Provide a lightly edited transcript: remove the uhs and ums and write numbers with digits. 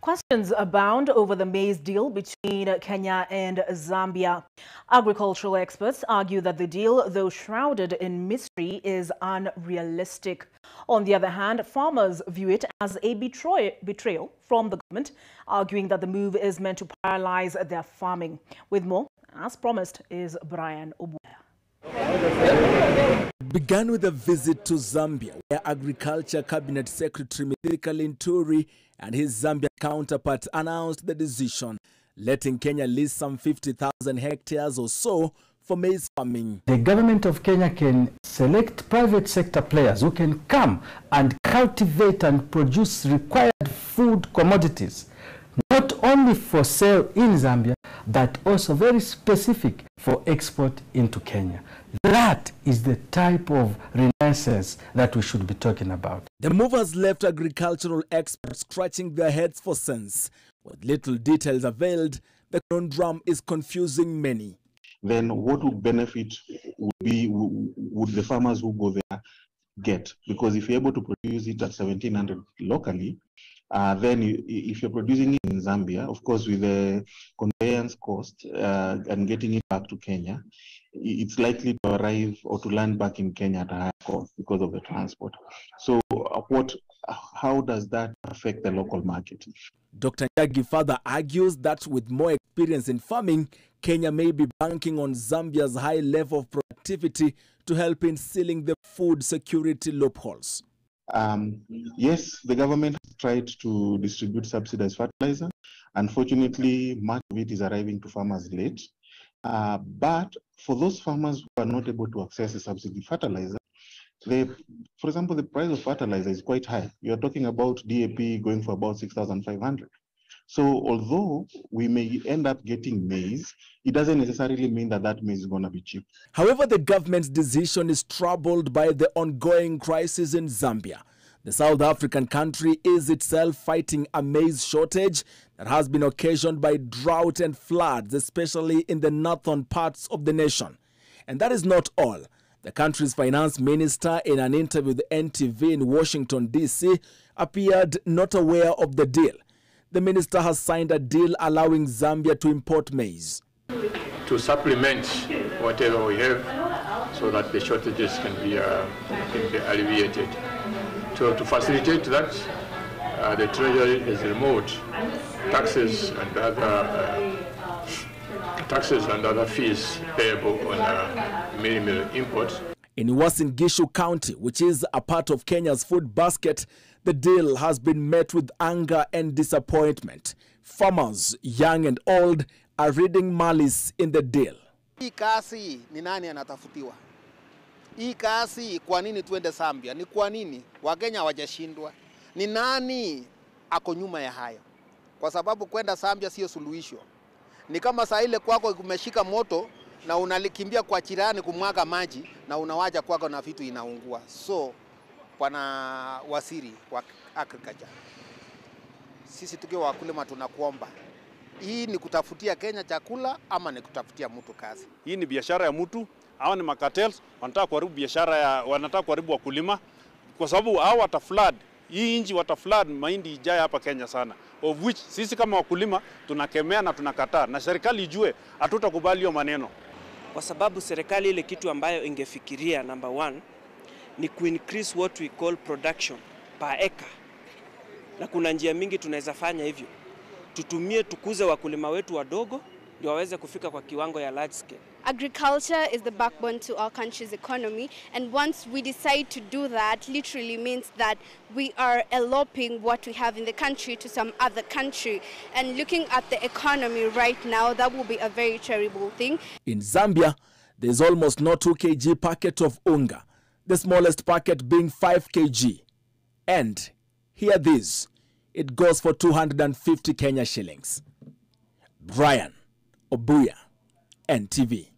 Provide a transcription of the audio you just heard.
Questions abound over the maize deal between Kenya and Zambia. Agricultural experts argue that the deal, though shrouded in mystery, is unrealistic. On the other hand, farmers view it as a betrayal from the government, arguing that the move is meant to paralyze their farming. With more, as promised, is Brian Obuya. Began with a visit to Zambia, where Agriculture Cabinet Secretary Mithika Linturi and his Zambian counterpart announced the decision, letting Kenya lease some 50,000 hectares or so for maize farming. The government of Kenya can select private sector players who can come and cultivate and produce required food commodities, not only for sale in Zambia, but also very specific for export into Kenya. That is the type of renaissance that we should be talking about. The move has left agricultural experts scratching their heads for sense. With little details availed, the conundrum is confusing many. Then what would benefit would the farmers who go there get? Because if you're able to produce it at 1,700 locally, then if you're producing it in Zambia, of course, with the conveyance cost and getting it back to Kenya, it's likely to arrive or to land back in Kenya at a higher cost because of the transport. So how does that affect the local market? Dr. Njagi further argues that with more experience in farming, Kenya may be banking on Zambia's high level of productivity to help in sealing the food security loopholes. Yes, the government has tried to distribute subsidized fertilizer. Unfortunately, much of it is arriving to farmers late. But for those farmers who are not able to access the subsidy fertilizer, for example, the price of fertilizer is quite high. You're talking about DAP going for about 6,500. So although we may end up getting maize, it doesn't necessarily mean that that maize is going to be cheap. However, the government's decision is troubled by the ongoing crisis in Zambia. The South African country is itself fighting a maize shortage that has been occasioned by drought and floods, especially in the northern parts of the nation. And that is not all. The country's finance minister, in an interview with NTV in Washington, D.C., appeared not aware of the deal. The minister has signed a deal allowing Zambia to import maize. To supplement whatever we have so that the shortages can be alleviated. To facilitate that, the Treasury has removed taxes and other fees payable on minimal imports. In Uasin Gishu County, which is a part of Kenya's food basket, the deal has been met with anger and disappointment. Farmers, young and old, are reading malice in the deal. Hii kasi ni nani anatafutiwa? Hii kasi kwa nini tuende Zambia? Ni kwa nini Wakenya hawajashindwa? Ni nani ako nyuma ya hayo? Kwa sababu kwenda Zambia sio suluhisho. Ni kama saa ile kwako kumeshika moto na unalikimbia kwa jirani kumwaga maji na unawaja kwako na vitu inaungua. So Bwana Waziri wa Agriculture, sisi tukiwa wakulima tunakuomba, hii ni kutafutia Kenya chakula ama ni kutafutia mtu kazi? Hii ni biashara ya mtu, hawa ni makatels, wanataka kuharibu biashara wanataka kuharibu wakulima kwa sababu hao wataflood. Hii nchi wataflood mahindi ijaye hapa Kenya sana. Of which sisi kama wakulima tunakemea na tunakataa, na serikali ijue hatutakubali hiyo maneno. Kwa sababu serikali ile kitu ambayo ingefikiria number one ni increase what we call production per acre. Na kuna njia mingi tunaweza fanya hivyo. Tukuze wakulima wetu wadogo ndio waweze kufika kwa kiwango ya large scale. Agriculture is the backbone to our country's economy, and once we decide to do that, literally means that we are eloping what we have in the country to some other country. And looking at the economy right now, that will be a very terrible thing. In Zambia, there's almost no 2 kg packet of unga, the smallest packet being 5 kg. And hear this, it goes for 250 Kenya shillings. Brian Obuya, NTV.